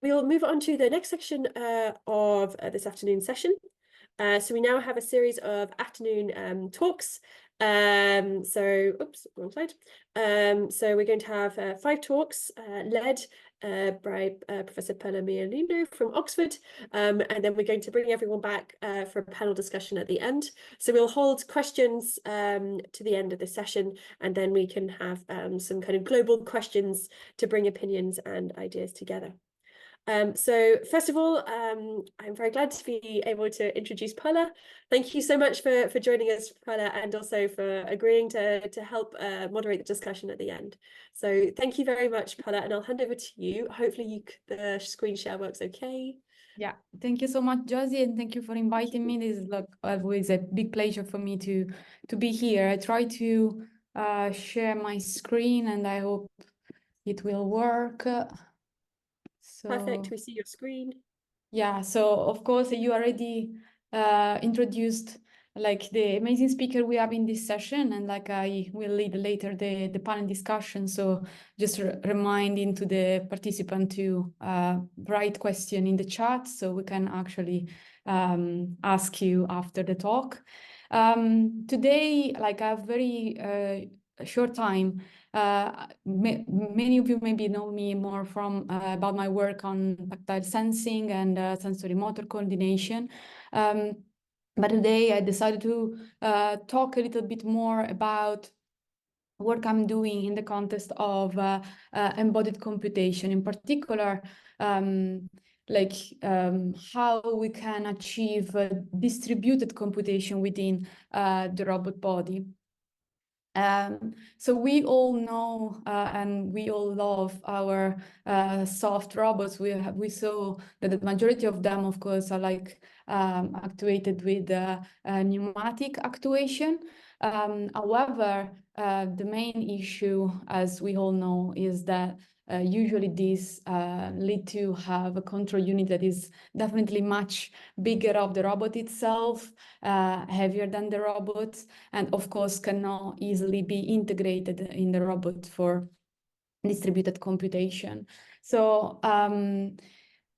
we'll move on to the next section of this afternoon session. So we now have a series of afternoon talks. Oops, wrong slide. So we're going to have 5 talks led by Professor Perla Maiolino from Oxford, and then we're going to bring everyone back for a panel discussion at the end. So we'll hold questions to the end of the session, and then we can have some kind of global questions to bring opinions and ideas together. So first of all, I'm very glad to be able to introduce Perla. Thank you so much for joining us, Perla, and also for agreeing to help moderate the discussion at the end. So thank you very much, Perla, and I'll hand over to you. Hopefully the screen share works okay. Yeah, thank you so much, Josie, and thank you for inviting me. This is like always a big pleasure for me to be here. I try to share my screen, and I hope it will work. So, perfect, we see your screen. Yeah, so of course you already introduced like the amazing speaker we have in this session, and like I will lead later the panel discussion. So just reminding to the participant to write question in the chat so we can actually ask you after the talk. Today, like I have very short time. Many of you maybe know me more from about my work on tactile sensing and sensory motor coordination. But today I decided to talk a little bit more about work I'm doing in the context of embodied computation, in particular, how we can achieve distributed computation within the robot body. So we all know and we all love our soft robots. We saw that the majority of them, of course, are like actuated with pneumatic actuation. However, the main issue, as we all know, is that usually these lead to have a control unit that is definitely much bigger of the robot itself, heavier than the robot, and of course cannot easily be integrated in the robot for distributed computation. So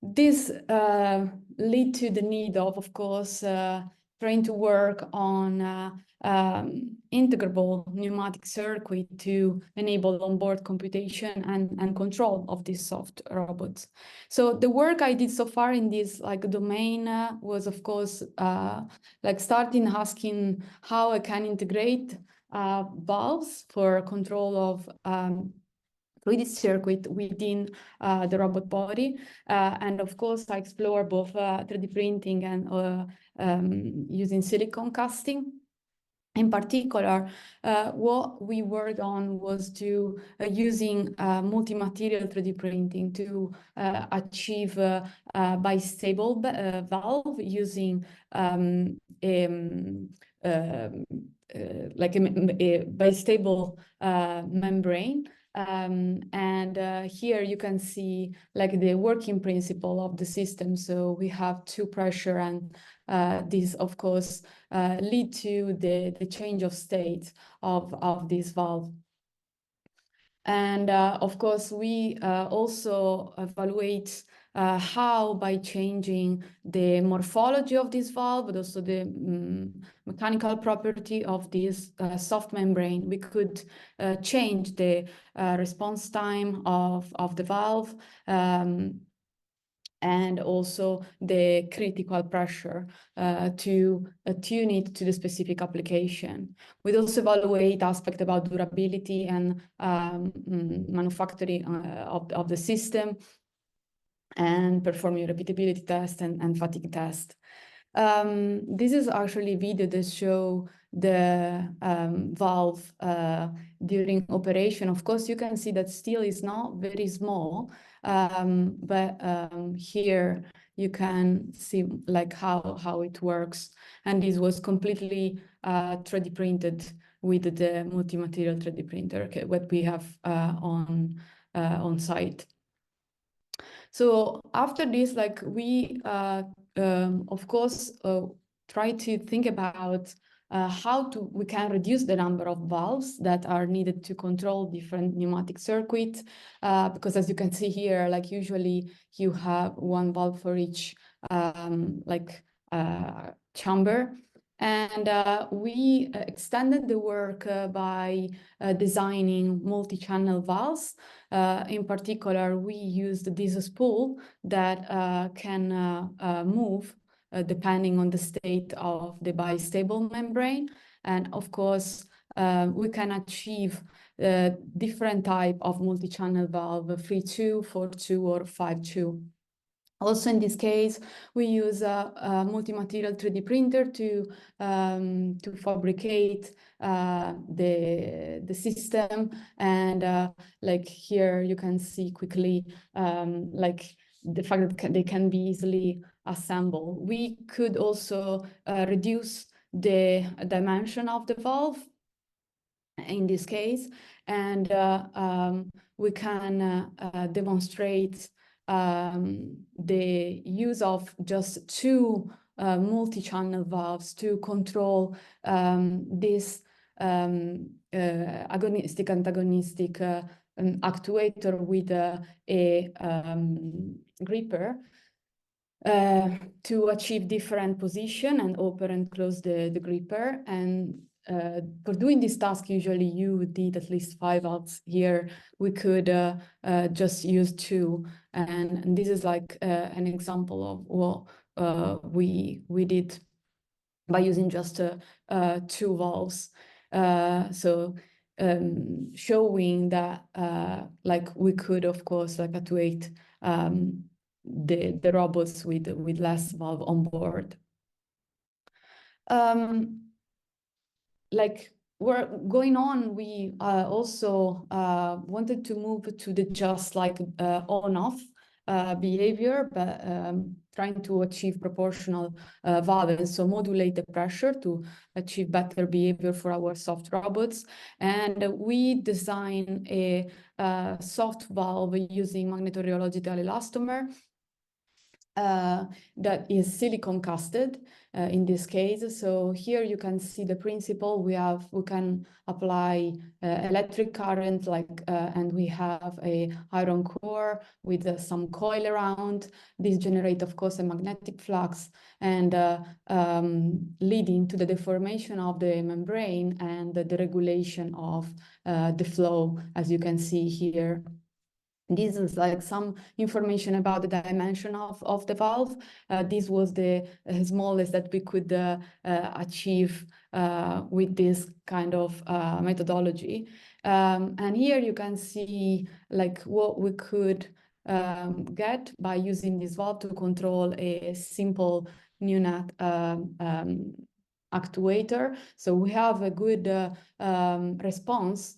this lead to the need of course, trying to work on integrable pneumatic circuit to enable onboard computation and control of these soft robots. So the work I did so far in this like domain was of course like starting asking how I can integrate valves for control of fluid circuit within the robot body. And of course, I explore both 3D printing and using silicon casting. In particular, what we worked on was to using multi-material 3D printing to achieve a bistable valve using like a bistable membrane. Here you can see like the working principle of the system. So we have 2 pressure, and this of course lead to the change of state of this valve. And of course we also evaluate how by changing the morphology of this valve, but also the mechanical property of this soft membrane, we could change the response time of the valve, and also the critical pressure to tune it to the specific application. We also evaluate aspects about durability and manufacturing of the system, and performing repeatability test and fatigue test. This is actually a video that show the valve during operation. Of course, you can see that still is not very small, but here you can see like how it works. And this was completely 3D printed with the multi-material 3D printer, okay, what we have on site. So after this, like we, of course, try to think about we can reduce the number of valves that are needed to control different pneumatic circuits, because as you can see here, like usually you have one valve for each chamber. And we extended the work by designing multi-channel valves. In particular, we used this spool that can move depending on the state of the bistable membrane. And of course, we can achieve different type of multi-channel valve, 3-2, 4-2, or 5-2. Also, in this case, we use a multi-material 3D printer to fabricate the system. And like here, you can see quickly like the fact that they can be easily assembled. We could also reduce the dimension of the valve in this case, and we can demonstrate the use of just two multi-channel valves to control this agonistic-antagonistic actuator with a gripper to achieve different position and open and close the gripper. And for doing this task, usually you did at least 5 valves. Here we could just use 2, and this is like an example of what we did by using just 2 valves. So showing that like we could, of course, like actuate the robots with less valve on board. Like we're going on, we also wanted to move to the just like on-off behavior, but trying to achieve proportional valves, so modulate the pressure to achieve better behavior for our soft robots. And we design a soft valve using magnetorheological elastomer that is silicon casted in this case. So here you can see the principle. We can apply electric current, like, and we have a iron core with some coil around. This generates, of course, a magnetic flux, and leading to the deformation of the membrane and the regulation of the flow, as you can see here. This is like some information about the dimension of the valve. This was the smallest that we could achieve with this kind of methodology. And here you can see like what we could get by using this valve to control a simple pneumatic actuator. So we have a good response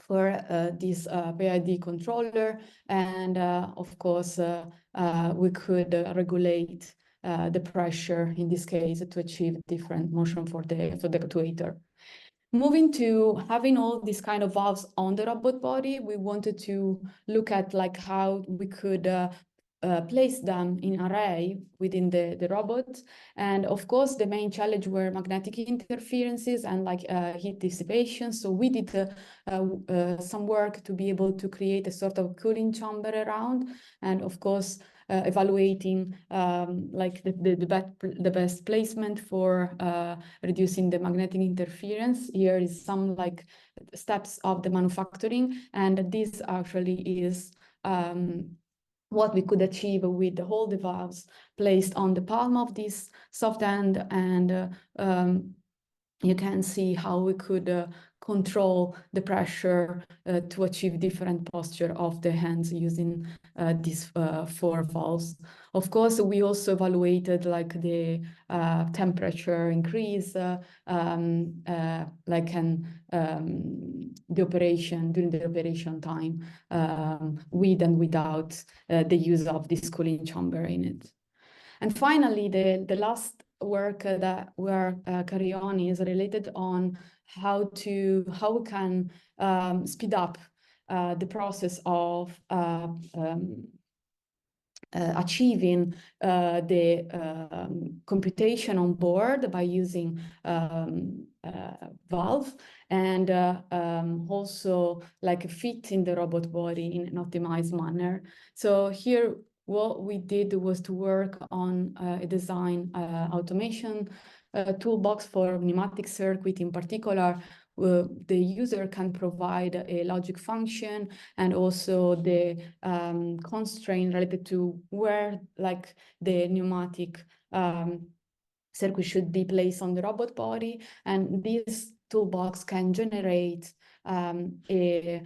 for this PID controller, and of course we could regulate the pressure in this case to achieve different motion for the actuator. Moving to having all these kind of valves on the robot body, we wanted to look at like how we could place them in array within the robot. And of course, the main challenge were magnetic interferences and like heat dissipation. So we did some work to be able to create a sort of cooling chamber around, and of course, evaluating like the best placement for reducing the magnetic interference. Here is some like steps of the manufacturing, and this actually is what we could achieve with the whole valves placed on the palm of this soft end. And you can see how we could control the pressure to achieve different posture of the hands using these 4 valves. Of course, we also evaluated like the temperature increase, like the operation during the operation time, with and without the use of this cooling chamber in it. And finally, the last work that we're carrying on is related on how we can speed up the process of achieving the computation on board by using valve, and also like fit in the robot body in an optimized manner. So here what we did was to work on a design automation toolbox for pneumatic circuit. In particular, the user can provide a logic function and also the constraint related to where like the pneumatic circuit should be placed on the robot body. And this toolbox can generate a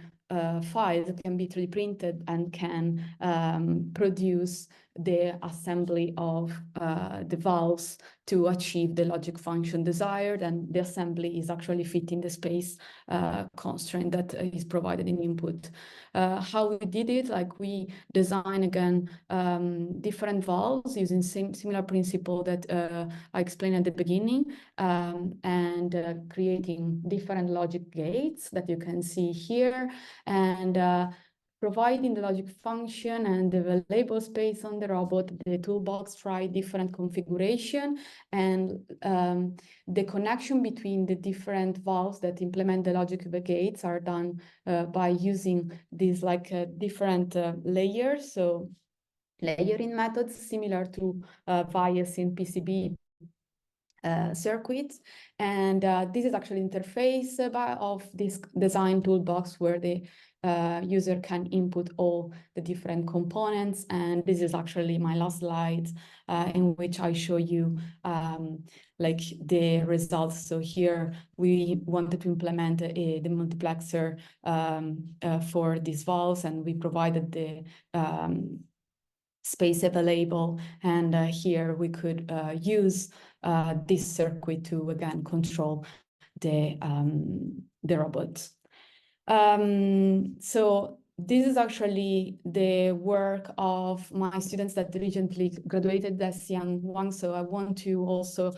file that can be 3D printed and can produce the assembly of the valves to achieve the logic function desired, and the assembly is actually fitting the space constraint that is provided in input. How we did it, like we design again different valves using similar principle that I explained at the beginning, and creating different logic gates that you can see here, and providing the logic function and the label space on the robot. The toolbox try different configuration, and the connection between the different valves that implement the logic gates are done by using these like different layers. So layering methods similar to VALVES in PCB circuits, and this is actually interface of this design toolbox where the user can input all the different components. And this is actually my last slide in which I show you like the results. So here we wanted to implement the multiplexer for these valves, and we provided the space available, and here we could use this circuit to again control the robots. So this is actually the work of my students that recently graduated, as Yang Wang. So I want to also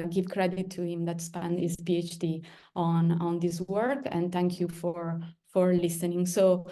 give credit to him that spent his PhD on this work, and thank you for listening. So